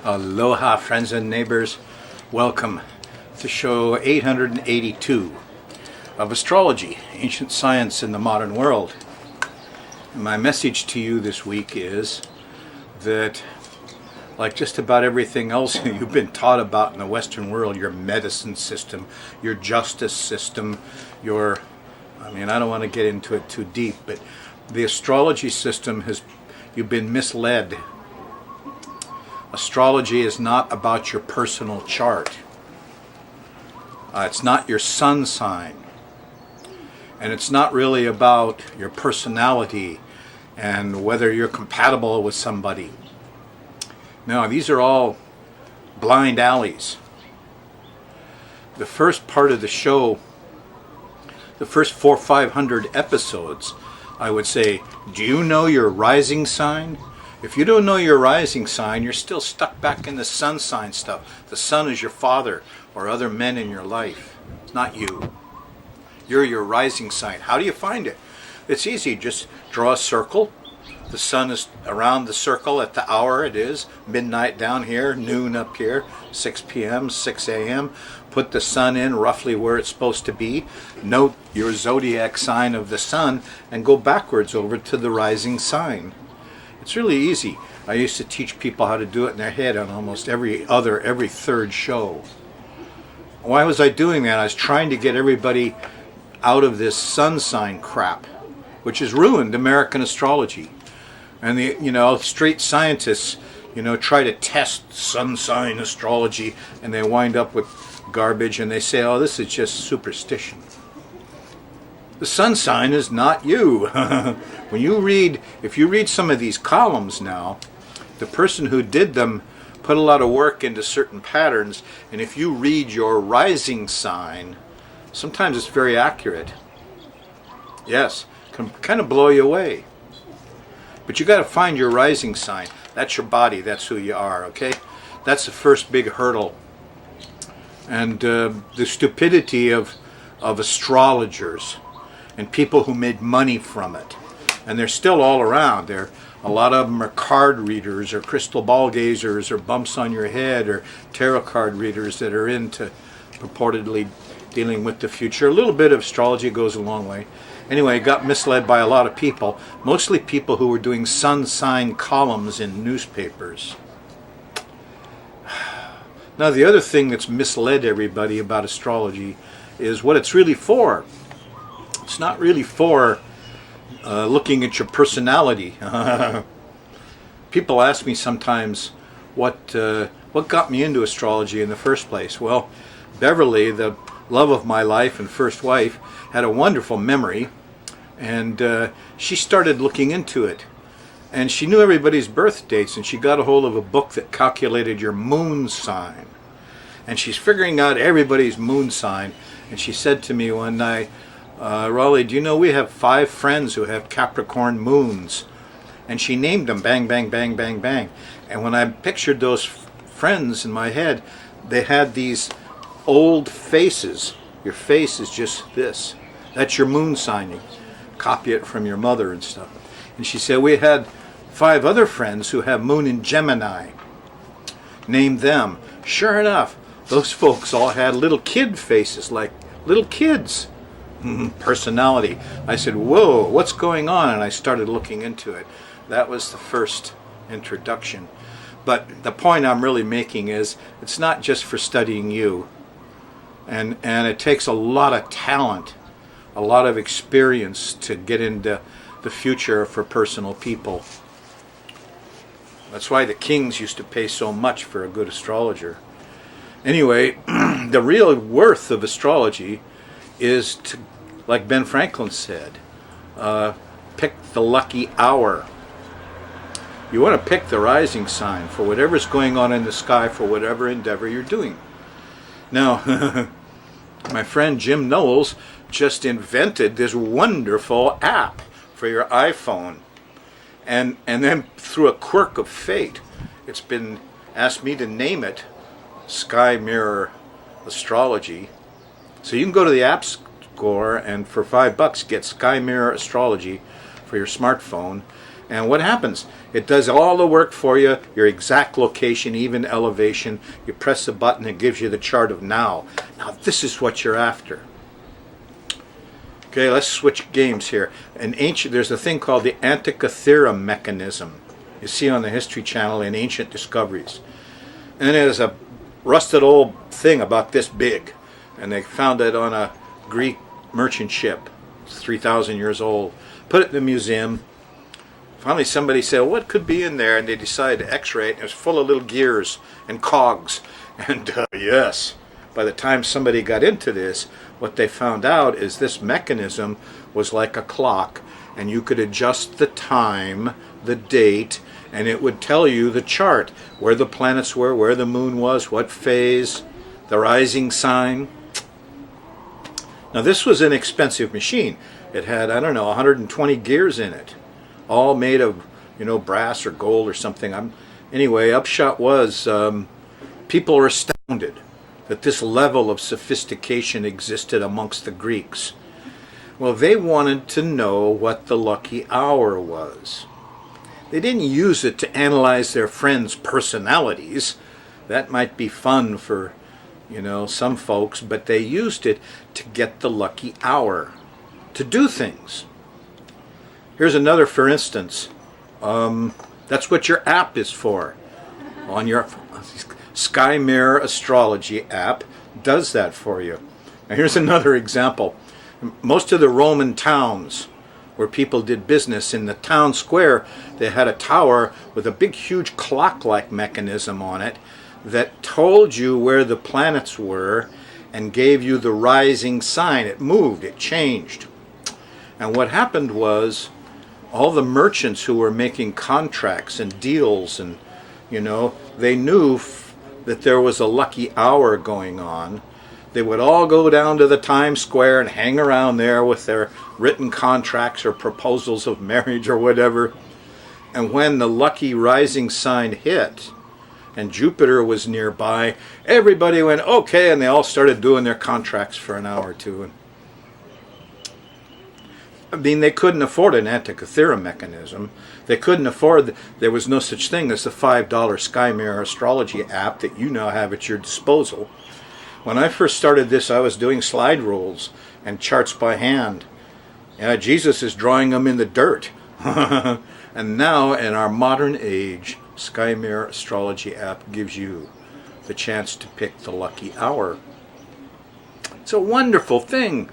Aloha, friends and neighbors. Welcome to show 882 of Astrology, Ancient Science in the Modern World. And my message to you this week is that, like just about everything else you've been taught about in the Western world, your medicine system, your justice system, I don't want to get into it too deep, but the astrology system you've been misled. Astrology is not about your personal chart. It's not your sun sign. And it's not really about your personality and whether you're compatible with somebody. No, these are all blind alleys. The first part of the show, the first 400 or 500 episodes, I would say, do you know your rising sign? If you don't know your rising sign, you're still stuck back in the sun sign stuff. The sun is your father or other men in your life. It's not you. You're your rising sign. How do you find it? It's easy. Just draw a circle. The sun is around the circle at the hour it is. Midnight down here, noon up here, 6 p.m., 6 a.m. Put the sun in roughly where it's supposed to be. Note your zodiac sign of the sun and go backwards over to the rising sign. It's really easy. I used to teach people how to do it in their head on almost every third show. Why was I doing that? I was trying to get everybody out of this sun sign crap, which has ruined American astrology. And the straight scientists, try to test sun sign astrology, and they wind up with garbage, and they say, oh, this is just superstition. The sun sign is not you. If you read some of these columns now, the person who did them put a lot of work into certain patterns, and if you read your rising sign, sometimes it's very accurate. Yes, can kind of blow you away. But you got to find your rising sign. That's your body. That's who you are, okay? That's the first big hurdle. And the stupidity of astrologers and people who made money from it. And they're still all around. A lot of them are card readers or crystal ball gazers or bumps on your head or tarot card readers that are into purportedly dealing with the future. A little bit of astrology goes a long way. Anyway, got misled by a lot of people, mostly people who were doing sun sign columns in newspapers. Now, the other thing that's misled everybody about astrology is what it's really for. It's not really for looking at your personality. People ask me sometimes what got me into astrology in the first place. Well, Beverly, the love of my life and first wife, had a wonderful memory, and she started looking into it. And she knew everybody's birth dates, and she got a hold of a book that calculated your moon sign. And she's figuring out everybody's moon sign. And she said to me one night, Raleigh, do you know we have 5 friends who have Capricorn moons? And she named them, bang, bang, bang, bang, bang. And when I pictured those friends in my head, they had these old faces. Your face is just this. That's your moon sign. You copy it from your mother and stuff. And she said, we had 5 other friends who have moon in Gemini. Name them. Sure enough, those folks all had little kid faces, like little kids. Personality. I said, whoa, what's going on? And I started looking into it. That was the first introduction. But the point I'm really making is it's not just for studying you. And it takes a lot of talent, a lot of experience to get into the future for personal people. That's why the kings used to pay so much for a good astrologer. Anyway, the real worth of astrology is to, like Ben Franklin said, pick the lucky hour. You want to pick the rising sign for whatever's going on in the sky for whatever endeavor you're doing. Now, my friend Jim Knowles just invented this wonderful app for your iPhone. And then through a quirk of fate, it's been asked me to name it Sky Mirror Astrology. So you can go to the App Store and for $5 get Sky Mirror Astrology for your smartphone. And what happens? It does all the work for you, your exact location, even elevation. You press a button, it gives you the chart of now. Now this is what you're after. Okay, let's switch games here. There's a thing called the Antikythera mechanism. You see on the History Channel in Ancient Discoveries. And it is a rusted old thing about this big. And they found it on a Greek merchant ship. It's 3,000 years old. Put it in the museum. Finally somebody said, well, what could be in there? And they decided to x-ray it. It was full of little gears and cogs. And yes, by the time somebody got into this, what they found out is this mechanism was like a clock. And you could adjust the time, the date, and it would tell you the chart, where the planets were, where the moon was, what phase, the rising sign. Now this was an expensive machine. It had, I don't know, 120 gears in it, all made of, brass or gold or something. Anyway, upshot was people are astounded that this level of sophistication existed amongst the Greeks. Well, they wanted to know what the lucky hour was. They didn't use it to analyze their friends' personalities. That might be fun for, some folks, but they used it to get the lucky hour, to do things. Here's another, for instance. That's what your app is for. On your Sky Mirror Astrology app does that for you. Now here's another example. Most of the Roman towns where people did business, in the town square, they had a tower with a big, huge clock-like mechanism on it that told you where the planets were and gave you the rising sign. It moved, it changed. And what happened was, all the merchants who were making contracts and deals, and they knew that there was a lucky hour going on. They would all go down to the Times Square and hang around there with their written contracts or proposals of marriage or whatever. And when the lucky rising sign hit and Jupiter was nearby, everybody went, okay, and they all started doing their contracts for an hour or two. They couldn't afford an Antikythera mechanism. They couldn't afford, there was no such thing as the $5 Sky Mirror Astrology app that you now have at your disposal. When I first started this, I was doing slide rules and charts by hand. Jesus is drawing them in the dirt. And now, in our modern age, Sky Mirror Astrology app gives you the chance to pick the lucky hour. It's a wonderful thing.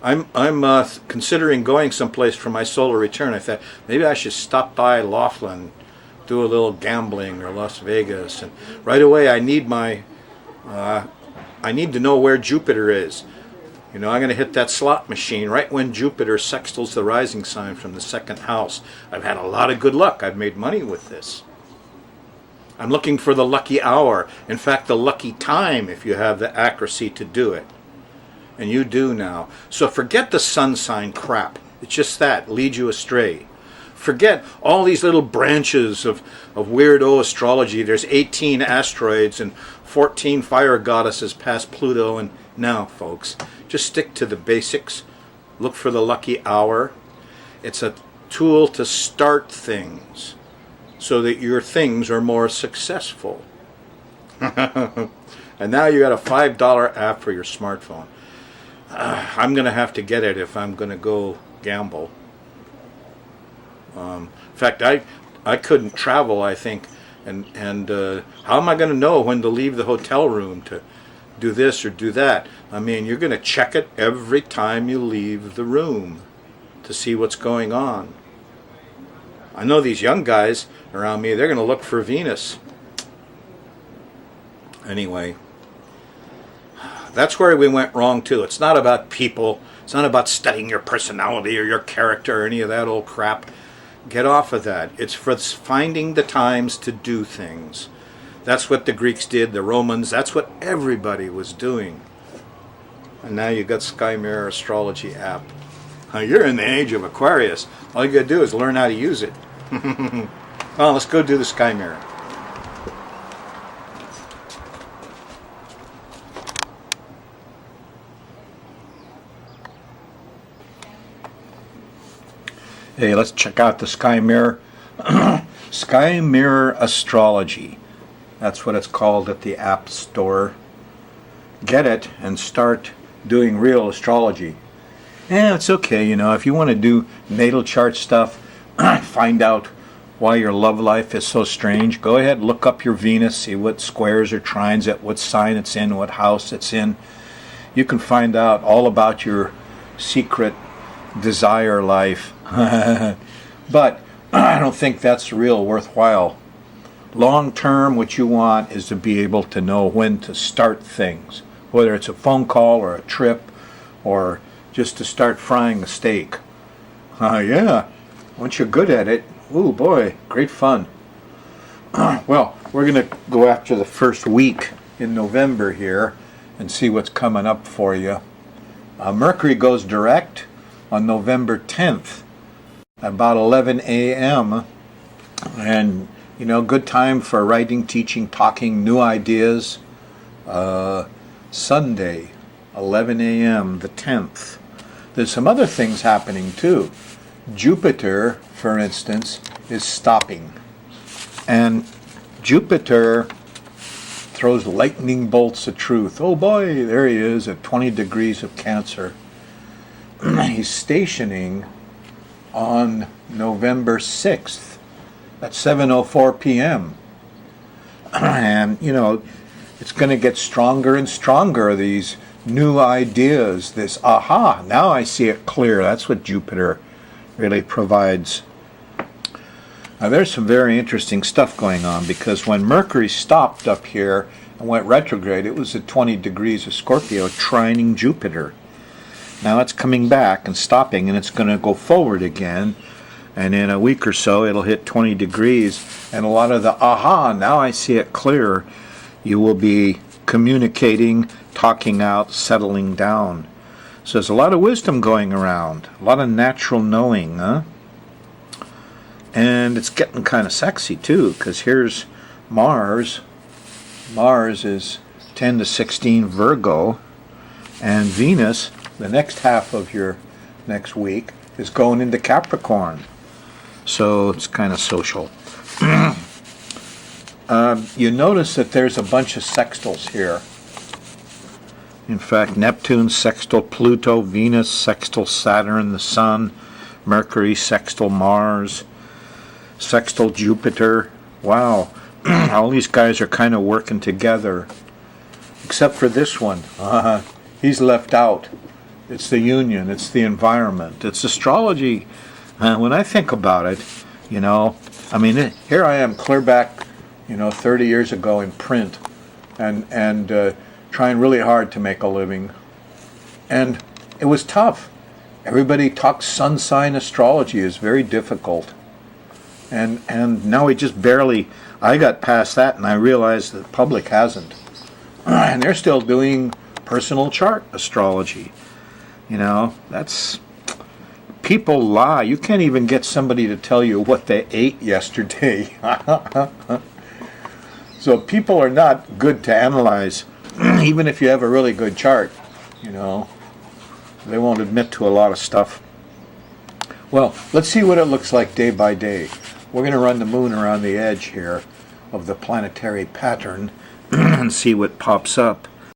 I'm considering going someplace for my solar return. I thought maybe I should stop by Laughlin, do a little gambling, or Las Vegas, and right away I need to know where Jupiter is. I'm going to hit that slot machine right when Jupiter sextiles the rising sign from the second house. I've had a lot of good luck. I've made money with this. I'm looking for the lucky hour. In fact, the lucky time, if you have the accuracy to do it. And you do now. So forget the sun sign crap. It's just that, lead you astray. Forget all these little branches of weirdo astrology. There's 18 asteroids and 14 fire goddesses past Pluto. And now, folks, just stick to the basics. Look for the lucky hour. It's a tool to start things so that your things are more successful. And now you got a $5 app for your smartphone. I'm going to have to get it if I'm going to go gamble. In fact, I couldn't travel, I think, and how am I going to know when to leave the hotel room to do this or do that? I mean, you're going to check it every time you leave the room to see what's going on. I know these young guys around me, they're going to look for Venus. Anyway, that's where we went wrong too. It's not about people. It's not about studying your personality or your character or any of that old crap. Get off of that. It's for finding the times to do things. That's what the Greeks did, the Romans. That's what everybody was doing. And now you got Sky Mirror Astrology app. Now you're in the age of Aquarius. All you got to do is learn how to use it. Well, let's go do the Sky Mirror. Hey, let's check out the Sky Mirror. Sky Mirror Astrology. That's what it's called at the App Store. Get it and start doing real astrology. Yeah, it's okay, you know, if you want to do natal chart stuff, find out why your love life is so strange, go ahead, look up your Venus, see what squares or trines at what sign it's in, what house it's in. You can find out all about your secret desire life. But I don't think that's real worthwhile. Long term, what you want is to be able to know when to start things, whether it's a phone call or a trip or just to start frying a steak. Yeah, once you're good at it, ooh boy, great fun. Well, we're going to go after the first week in November here and see what's coming up for you. Mercury goes direct on November 10th, about 11 a.m. And, you know, good time for writing, teaching, talking, new ideas. Sunday, 11 a.m., the 10th. There's some other things happening too. Jupiter, for instance, is stopping. And Jupiter throws lightning bolts of truth. Oh boy, there he is at 20 degrees of Cancer. He's stationing on November 6th at 7:04 p.m. And, you know, it's going to get stronger and stronger, these new ideas, this aha, now I see it clear. That's what Jupiter really provides. Now there's some very interesting stuff going on, because when Mercury stopped up here and went retrograde, it was at 20 degrees of Scorpio, trining Jupiter. Now it's coming back and stopping, and it's going to go forward again, and in a week or so it'll hit 20 degrees, and a lot of the aha, now I see it clear, you will be communicating, talking out, settling down. So there's a lot of wisdom going around, a lot of natural knowing, huh? And it's getting kind of sexy too, because here's Mars. Mars is 10 to 16 Virgo, and Venus, the next half of your next week, is going into Capricorn. So it's kind of social. You notice that there's a bunch of sextiles here. In fact, Neptune sextile Pluto, Venus sextile Saturn, the Sun, Mercury sextile Mars, sextile Jupiter. Wow, all these guys are kind of working together, except for this one. He's left out. It's the union, it's the environment, it's astrology. When I think about it, you know, I mean, here I am clear back, you know, 30 years ago in print, and trying really hard to make a living. And it was tough. Everybody talks sun sign astrology is very difficult. And now we just barely, I got past that, and I realized that the public hasn't. And they're still doing personal chart astrology. You know, that's, people lie. You can't even get somebody to tell you what they ate yesterday. So people are not good to analyze. Even if you have a really good chart, you know, they won't admit to a lot of stuff. Well, let's see what it looks like day by day. We're going to run the moon around the edge here of the planetary pattern and see what pops up.